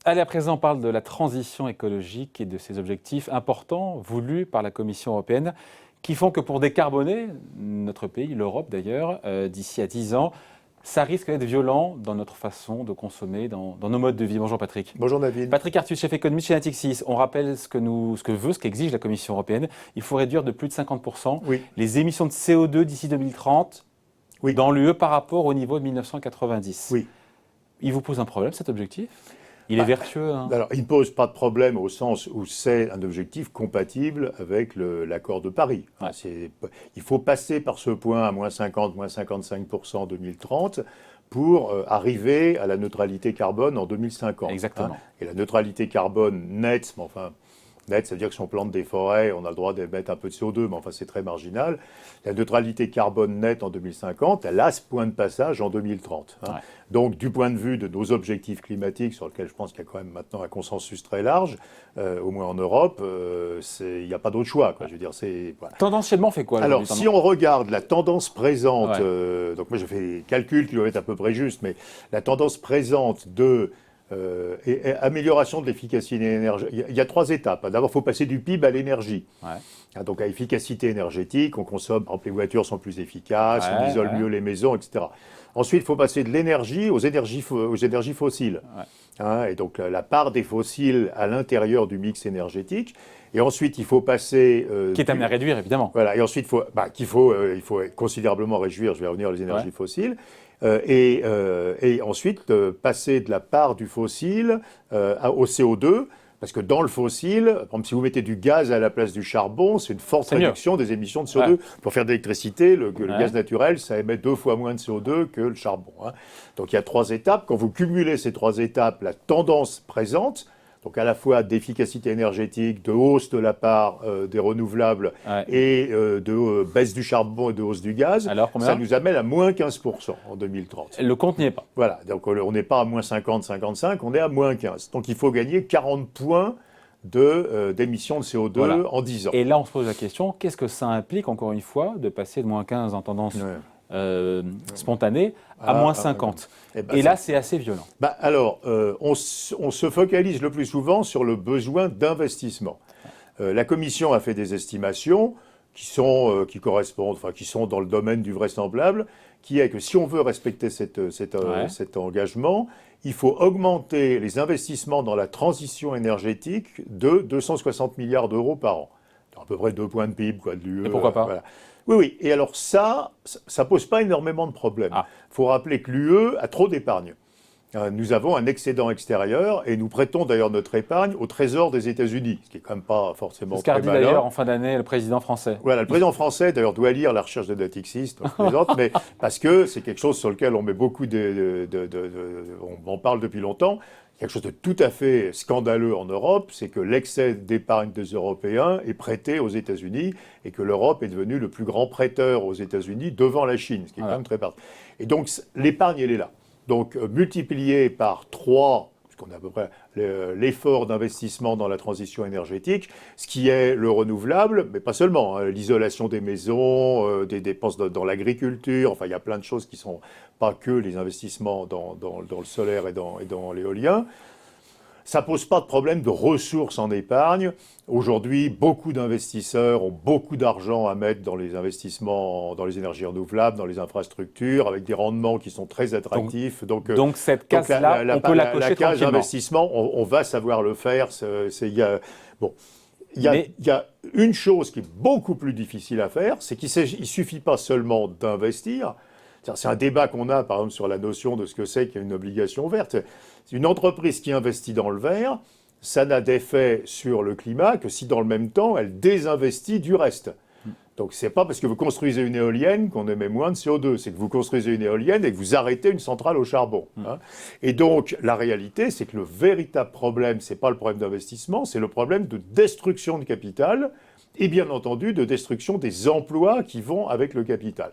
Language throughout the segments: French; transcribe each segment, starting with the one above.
Allez, à présent, on parle de la transition écologique et de ses objectifs importants voulus par la Commission européenne qui font que pour décarboner notre pays, l'Europe d'ailleurs, d'ici à 10 ans, ça risque d'être violent dans notre façon de consommer, dans nos modes de vie. Bonjour Patrick. Bonjour David. Patrick Artus, chef économiste chez Natixis. On rappelle ce qu'exige la Commission européenne. Il faut réduire de plus de 50% les émissions de CO2 d'ici 2030 dans l'UE par rapport au niveau de 1990. Oui. Il vous pose un problème cet objectif ? Il est vertueux. Hein. Alors, il ne pose pas de problème au sens où c'est un objectif compatible avec l'accord de Paris. Ouais. Il faut passer par ce point à moins 50, moins 55% en 2030 pour arriver à la neutralité carbone en 2050. Exactement. Et la neutralité carbone nette, mais enfin... Net, ça veut dire que si on plante des forêts, on a le droit d'émettre un peu de CO2, mais enfin c'est très marginal. La neutralité carbone nette en 2050, elle a ce point de passage en 2030. Hein. Ouais. Donc du point de vue de nos objectifs climatiques, sur lesquels je pense qu'il y a quand même maintenant un consensus très large, au moins en Europe, il n'y a pas d'autre choix. Quoi. Je veux dire, voilà. Tendanciellement, on fait quoi? Alors, si on regarde la tendance présente, donc moi je fais des calculs qui doivent être à peu près justes, mais la tendance présente de... et amélioration de l'efficacité énergétique. Il y a 3 étapes. D'abord, il faut passer du PIB à l'énergie. Ouais. Donc, à efficacité énergétique, on consomme, par exemple, les voitures sont plus efficaces, on isole mieux les maisons, etc. Ensuite, il faut passer de l'énergie aux énergies fossiles. Ouais. Hein, et donc, la part des fossiles à l'intérieur du mix énergétique. Et ensuite, il faut passer... qui est amené à réduire, évidemment. Voilà. Et ensuite, il faut considérablement réduire, je vais revenir, les énergies fossiles. Et ensuite, passer de la part du fossile au CO2, parce que dans le fossile, par exemple, si vous mettez du gaz à la place du charbon, c'est une forte réduction des émissions de CO2. Ouais. Pour faire de l'électricité, le gaz naturel, ça émet 2 fois moins de CO2 que le charbon. Hein. Donc il y a 3 étapes. Quand vous cumulez ces 3 étapes, la tendance présente, donc à la fois d'efficacité énergétique, de hausse de la part des renouvelables et de baisse du charbon et de hausse du gaz, alors, ça nous amène à moins 15% en 2030. Le compte n'y est pas. Voilà, donc on n'est pas à moins 50, 55, on est à moins 15. Donc il faut gagner 40 points d'émissions de CO2 en 10 ans. Et là, on se pose la question, qu'est-ce que ça implique, encore une fois, de passer de moins 15 en tendance spontanée à moins 50 et là, c'est assez violent. Alors, on se focalise le plus souvent sur le besoin d'investissement. La Commission a fait des estimations qui sont dans le domaine du vraisemblable, qui est que si on veut respecter cet engagement, il faut augmenter les investissements dans la transition énergétique de 260 milliards d'euros par an. À peu près 2 points de PIB de l'UE. Et pourquoi pas Oui. Et alors ça pose pas énormément de problèmes. Il faut rappeler que l'UE a trop d'épargne. Nous avons un excédent extérieur et nous prêtons d'ailleurs notre épargne au Trésor des États-Unis, ce qui est quand même pas forcément très malin. C'est ce qu'a dit d'ailleurs en fin d'année le président français. Voilà, le président français d'ailleurs doit lire la recherche de Natixis, mais parce que c'est quelque chose sur lequel on met beaucoup on en parle depuis longtemps. Quelque chose de tout à fait scandaleux en Europe, c'est que l'excès d'épargne des Européens est prêté aux États-Unis et que l'Europe est devenue le plus grand prêteur aux États-Unis devant la Chine, ce qui est quand même très part. Et donc l'épargne, elle est là. Donc multiplié par 3, puisqu'on a à peu près l'effort d'investissement dans la transition énergétique, ce qui est le renouvelable, mais pas seulement, hein, l'isolation des maisons, des dépenses dans l'agriculture, enfin il y a plein de choses qui ne sont pas que les investissements dans le solaire et dans l'éolien. Ça ne pose pas de problème de ressources en épargne. Aujourd'hui, beaucoup d'investisseurs ont beaucoup d'argent à mettre dans les investissements, dans les énergies renouvelables, dans les infrastructures, avec des rendements qui sont très attractifs. Donc cette case-là, on peut la cocher la case tranquillement. investissement, on va savoir le faire. Il y a une chose qui est beaucoup plus difficile à faire, c'est qu'il ne suffit pas seulement d'investir. C'est un débat qu'on a, par exemple, sur la notion de ce que c'est qu'il y a une obligation verte. Une entreprise qui investit dans le vert, ça n'a d'effet sur le climat que si, dans le même temps, elle désinvestit du reste. Donc, ce n'est pas parce que vous construisez une éolienne qu'on émet moins de CO2. C'est que vous construisez une éolienne et que vous arrêtez une centrale au charbon. Hein. Et donc, la réalité, c'est que le véritable problème, ce n'est pas le problème d'investissement, c'est le problème de destruction de capital et bien entendu de destruction des emplois qui vont avec le capital.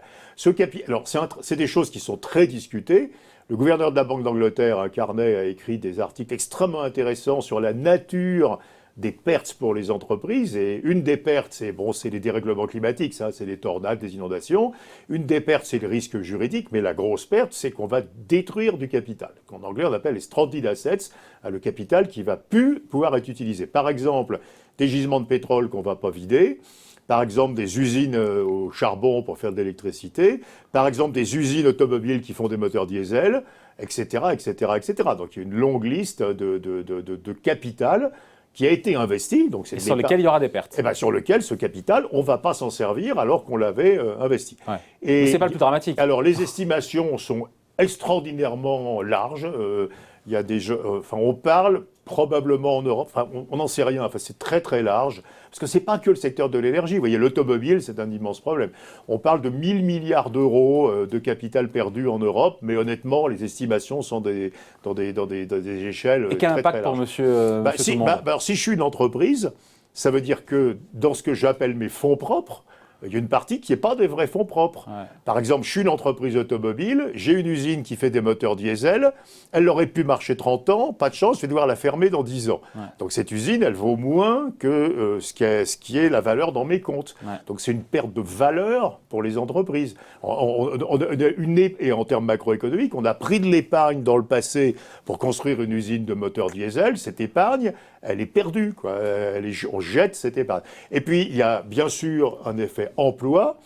Alors, c'est des choses qui sont très discutées. Le gouverneur de la Banque d'Angleterre, Carnet, a écrit des articles extrêmement intéressants sur la nature des pertes pour les entreprises. Et une des pertes, c'est les dérèglements climatiques, ça, c'est les tornades, des inondations. Une des pertes, c'est le risque juridique, mais la grosse perte, c'est qu'on va détruire du capital, qu'en anglais on appelle les stranded assets, le capital qui va plus pouvoir être utilisé. Par exemple, des gisements de pétrole qu'on ne va pas vider, par exemple des usines au charbon pour faire de l'électricité, par exemple des usines automobiles qui font des moteurs diesel, etc., etc., etc. Donc il y a une longue liste de capital qui a été investi. Donc et sur lesquels il y aura des pertes. Et bien sur lequel ce capital, on ne va pas s'en servir alors qu'on l'avait investi. Ouais. Mais ce n'est pas le plus dramatique. Alors les estimations sont extraordinairement larges. Il y a on parle probablement en Europe, on n'en sait rien, c'est très très large, parce que ce n'est pas que le secteur de l'énergie. Vous voyez, l'automobile, c'est un immense problème. On parle de 1000 milliards d'euros de capital perdu en Europe, mais honnêtement, les estimations sont dans des échelles et quel très, impact très pour larges. monsieur tout le monde Alors, si je suis une entreprise, ça veut dire que dans ce que j'appelle mes fonds propres, il y a une partie qui n'est pas des vrais fonds propres. Ouais. Par exemple, je suis une entreprise automobile, j'ai une usine qui fait des moteurs diesel, elle aurait pu marcher 30 ans, pas de chance, je vais devoir la fermer dans 10 ans. Ouais. Donc cette usine, elle vaut moins que ce qui est la valeur dans mes comptes. Ouais. Donc c'est une perte de valeur pour les entreprises. Et en termes macroéconomiques, on a pris de l'épargne dans le passé pour construire une usine de moteurs diesel. Cette épargne, elle est perdue, quoi. On jette cette épargne. Et puis, il y a bien sûr un effet emploi,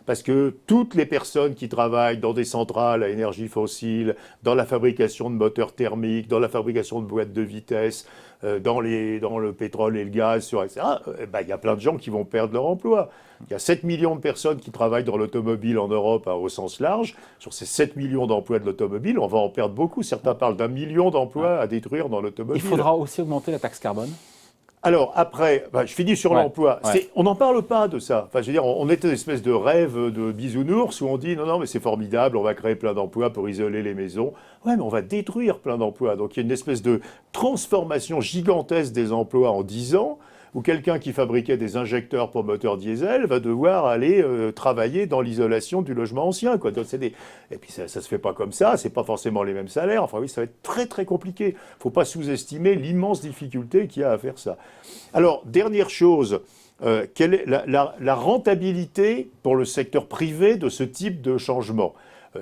parce que toutes les personnes qui travaillent dans des centrales à énergie fossile, dans la fabrication de moteurs thermiques, dans la fabrication de boîtes de vitesse, dans le pétrole et le gaz, etc., il y a plein de gens qui vont perdre leur emploi. Il y a 7 millions de personnes qui travaillent dans l'automobile en Europe au sens large. Sur ces 7 millions d'emplois de l'automobile, on va en perdre beaucoup. Certains parlent d'1 million d'emplois à détruire dans l'automobile. Il faudra aussi augmenter la taxe carbone. Alors après, je finis sur l'emploi. Ouais. On n'en parle pas de ça. Enfin, je veux dire, on est une espèce de rêve de bisounours où on dit non, mais c'est formidable, on va créer plein d'emplois pour isoler les maisons. Ouais, mais on va détruire plein d'emplois. Donc il y a une espèce de transformation gigantesque des emplois en 10 ans, où quelqu'un qui fabriquait des injecteurs pour moteurs diesel va devoir aller travailler dans l'isolation du logement ancien, quoi. Donc, et puis ça ne se fait pas comme ça, c'est pas forcément les mêmes salaires. Enfin oui, ça va être très très compliqué. Il ne faut pas sous-estimer l'immense difficulté qu'il y a à faire ça. Alors, dernière chose, quelle est la rentabilité pour le secteur privé de ce type de changement ?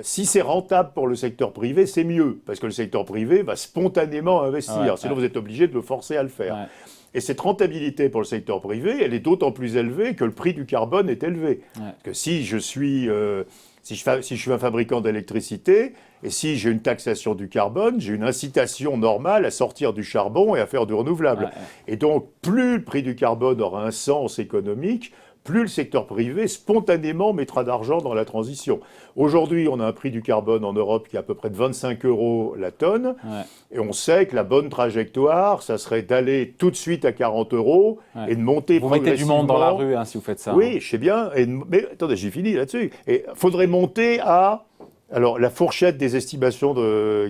Si c'est rentable pour le secteur privé, c'est mieux, parce que le secteur privé va spontanément investir, sinon vous êtes obligé de le forcer à le faire. Ouais. Et cette rentabilité pour le secteur privé, elle est d'autant plus élevée que le prix du carbone est élevé. Ouais. Parce que si je suis un fabricant d'électricité, et si j'ai une taxation du carbone, j'ai une incitation normale à sortir du charbon et à faire du renouvelable. Ouais. Et donc, plus le prix du carbone aura un sens économique, plus le secteur privé spontanément mettra d'argent dans la transition. Aujourd'hui, on a un prix du carbone en Europe qui est à peu près de 25 € la tonne. Ouais. Et on sait que la bonne trajectoire, ça serait d'aller tout de suite à 40 € et de monter progressivement. Vous mettez du monde dans la rue si vous faites ça. Oui, je sais bien. Mais attendez, j'ai fini là-dessus. Il faudrait monter à... Alors, la fourchette des estimations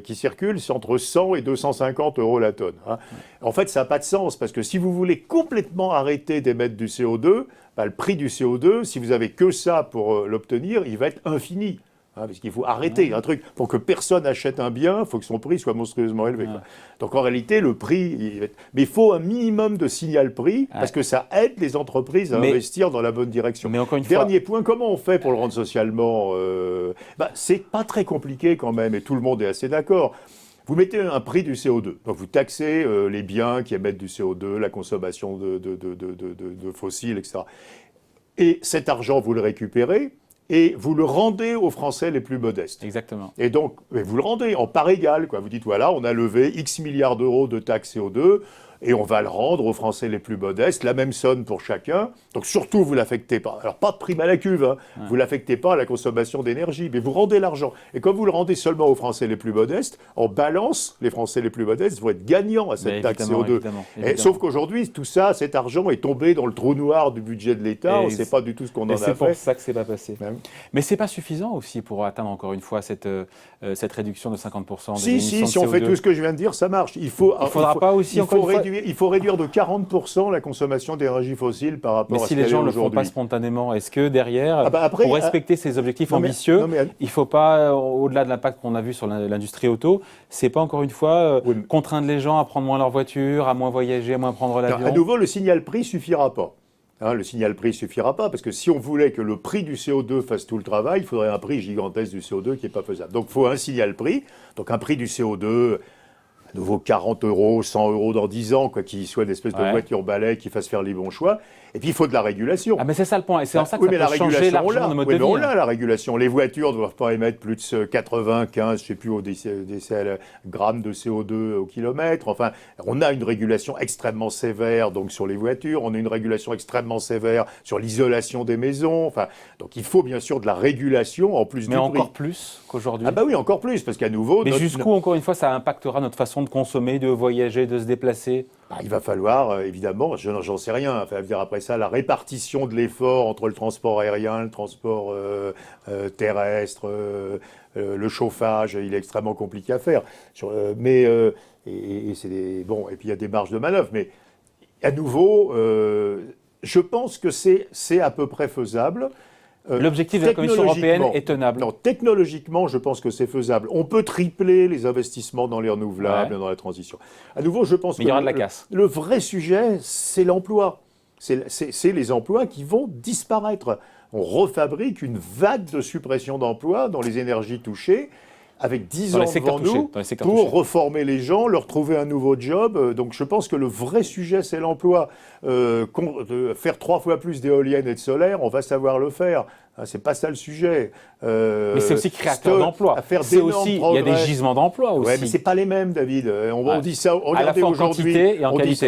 qui circulent, c'est entre 100 et 250 € la tonne. Hein. En fait, ça n'a pas de sens, parce que si vous voulez complètement arrêter d'émettre du CO2, le prix du CO2, si vous n'avez que ça pour l'obtenir, il va être infini. Hein, parce qu'il faut arrêter un truc. Pour que personne achète un bien, il faut que son prix soit monstrueusement élevé. Quoi. Donc en réalité, le prix... Mais il faut un minimum de signal-prix, parce que ça aide les entreprises à investir dans la bonne direction. Mais encore une Dernier point, comment on fait pour le rendre socialement c'est pas très compliqué quand même, et tout le monde est assez d'accord. Vous mettez un prix du CO2, donc vous taxez les biens qui émettent du CO2, la consommation de fossiles, etc. Et cet argent, vous le récupérez et vous le rendez aux Français les plus modestes. Exactement. Et donc, vous le rendez en part égale, quoi. Vous dites, voilà, on a levé X milliards d'euros de taxes CO2, et on va le rendre aux Français les plus modestes, la même somme pour chacun. Donc surtout, vous ne l'affectez pas. Alors pas de prime à la cuve, hein. Vous ne l'affectez pas à la consommation d'énergie, mais vous rendez l'argent. Et comme vous le rendez seulement aux Français les plus modestes, en balance, les Français les plus modestes vont être gagnants à cette taxe CO2. Évidemment. Sauf qu'aujourd'hui, tout ça, cet argent est tombé dans le trou noir du budget de l'État. On ne sait pas du tout ce qu'on en a fait. C'est pour ça que ce n'est pas passé. Mais ce n'est pas suffisant aussi pour atteindre encore une fois cette réduction de 50% des émissions de CO2. Si on fait tout ce que je viens de dire, ça marche. Il faudra pas aussi, encore une fois, réduire de 40% la consommation d'énergie fossile par rapport Mais à si ce les qu'elle gens est ne le font pas aujourd'hui. spontanément, est-ce que derrière, Après, pour respecter ces objectifs ambitieux, il ne faut pas, au-delà de l'impact qu'on a vu sur l'industrie auto, c'est pas encore une fois oui, contraindre les gens à prendre moins leur voiture, à moins voyager, à moins prendre l'avion? à nouveau, le signal prix suffira pas. Le signal prix suffira pas, parce que si on voulait que le prix du CO2 fasse tout le travail, il faudrait un prix gigantesque du CO2 qui n'est pas faisable. Donc il faut un signal prix, donc un prix du CO2, à nouveau 40 euros, 100 euros dans 10 ans, quoi, qui soit une espèce de voiture balai qui fasse faire les bons choix. Et puis il faut de la régulation. Ah mais c'est ça le point, et c'est en ça que oui, ça peut changer largement nos modes de vie. On l'a, la régulation. Les voitures ne doivent pas émettre plus de 95, je ne sais plus, grammes de CO2 au kilomètre. Enfin, on a une régulation extrêmement sévère donc, sur les voitures, on a une régulation extrêmement sévère sur l'isolation des maisons. Enfin, donc il faut bien sûr de la régulation en plus du prix. Mais encore plus qu'aujourd'hui. Ah bah oui, encore plus, parce qu'à nouveau... Mais jusqu'où, encore une fois, ça impactera notre façon de consommer, de voyager, de se déplacer? Il va falloir, évidemment, j'en sais rien, enfin, dire après ça, la répartition de l'effort entre le transport aérien, le transport terrestre, le chauffage, il est extrêmement compliqué à faire. Et puis il y a des marges de manœuvre, mais à nouveau, je pense que c'est à peu près faisable. L'objectif de la Commission européenne est tenable. Non, technologiquement, je pense que c'est faisable. On peut tripler les investissements dans les renouvelables, dans la transition. À nouveau, je pense il y aura de la casse. Le vrai sujet, c'est l'emploi. C'est les emplois qui vont disparaître. On refabrique une vague de suppression d'emplois dans les énergies touchées, avec 10 ans devant nous, pour reformer les gens, leur trouver un nouveau job. Donc je pense que le vrai sujet, c'est l'emploi. Faire 3 fois plus d'éoliennes et de solaire, on va savoir le faire. C'est pas ça le sujet. Mais c'est aussi créateur d'emplois. C'est aussi, il y a des gisements d'emplois aussi. Ouais, mais c'est pas les mêmes, David. On dit ça. Regardez aujourd'hui.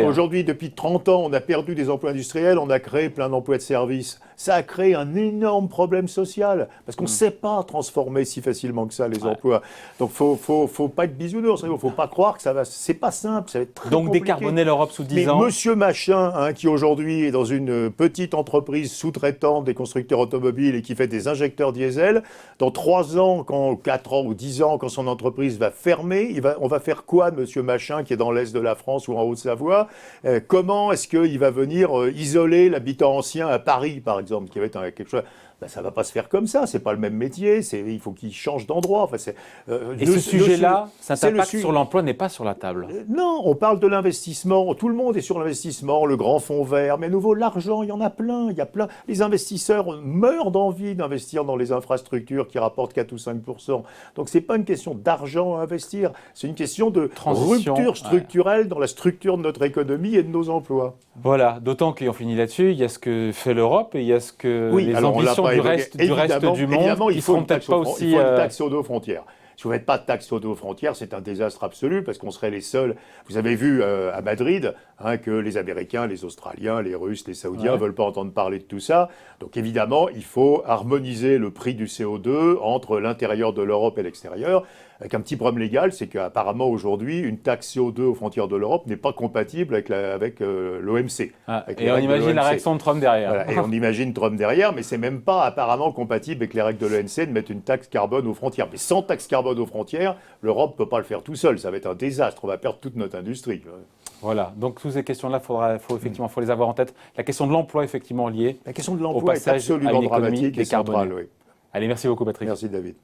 Aujourd'hui, depuis 30 ans, on a perdu des emplois industriels, on a créé plein d'emplois de services. Ça a créé un énorme problème social parce qu'on ne sait pas transformer si facilement que ça les emplois. Donc faut pas être bisounours. Il faut pas croire que ça va. C'est pas simple. Ça va être très compliqué. Décarboner l'Europe sous 10 ans. Mais Monsieur Machin, qui aujourd'hui est dans une petite entreprise sous-traitante des constructeurs automobiles et qui fait des injecteurs diesel, dans 3 ans, 4 ans ou 10 ans, quand son entreprise va fermer, on va faire quoi de Monsieur Machin qui est dans l'Est de la France ou en Haute-Savoie? Comment est-ce qu'il va venir isoler l'habitant ancien à Paris, par exemple, qui va être quelque chose... ça ne va pas se faire comme ça, c'est pas le même métier, il faut qu'il change d'endroit. Enfin, et ce sujet-là, cet impact sur l'emploi n'est pas sur la table. Non, on parle de l'investissement, tout le monde est sur l'investissement, le grand fonds vert, mais à nouveau, l'argent, il y en a plein, Les investisseurs meurent d'envie d'investir dans les infrastructures qui rapportent 4 ou 5%. Donc c'est pas une question d'argent à investir, c'est une question de rupture structurelle dans la structure de notre économie et de nos emplois. Voilà, d'autant qu'on finit là-dessus, il y a ce que fait l'Europe et il y a ce que les ambitions du reste du monde, évidemment, il faut peut-être pas aussi... Il faut une taxe CO2 aux frontières. Si vous ne faites pas de taxe CO2 aux frontières, c'est un désastre absolu parce qu'on serait les seuls. Vous avez vu à Madrid que les Américains, les Australiens, les Russes, les Saoudiens ne veulent pas entendre parler de tout ça. Donc évidemment, il faut harmoniser le prix du CO2 entre l'intérieur de l'Europe et l'extérieur. Avec un petit problème légal, c'est qu'apparemment aujourd'hui, une taxe CO2 aux frontières de l'Europe n'est pas compatible avec l'OMC. Et on imagine la réaction de Trump derrière. Voilà, et on imagine Trump derrière, mais c'est même pas apparemment compatible avec les règles de l'OMC de mettre une taxe carbone aux frontières. Mais sans taxe carbone aux frontières, l'Europe ne peut pas le faire tout seul. Ça va être un désastre. On va perdre toute notre industrie. Voilà, donc toutes ces questions-là, faut les avoir en tête. La question de l'emploi, effectivement, liée. La question de l'emploi est absolument dramatique et centrale. Oui. Allez, merci beaucoup, Patrick. Merci, David.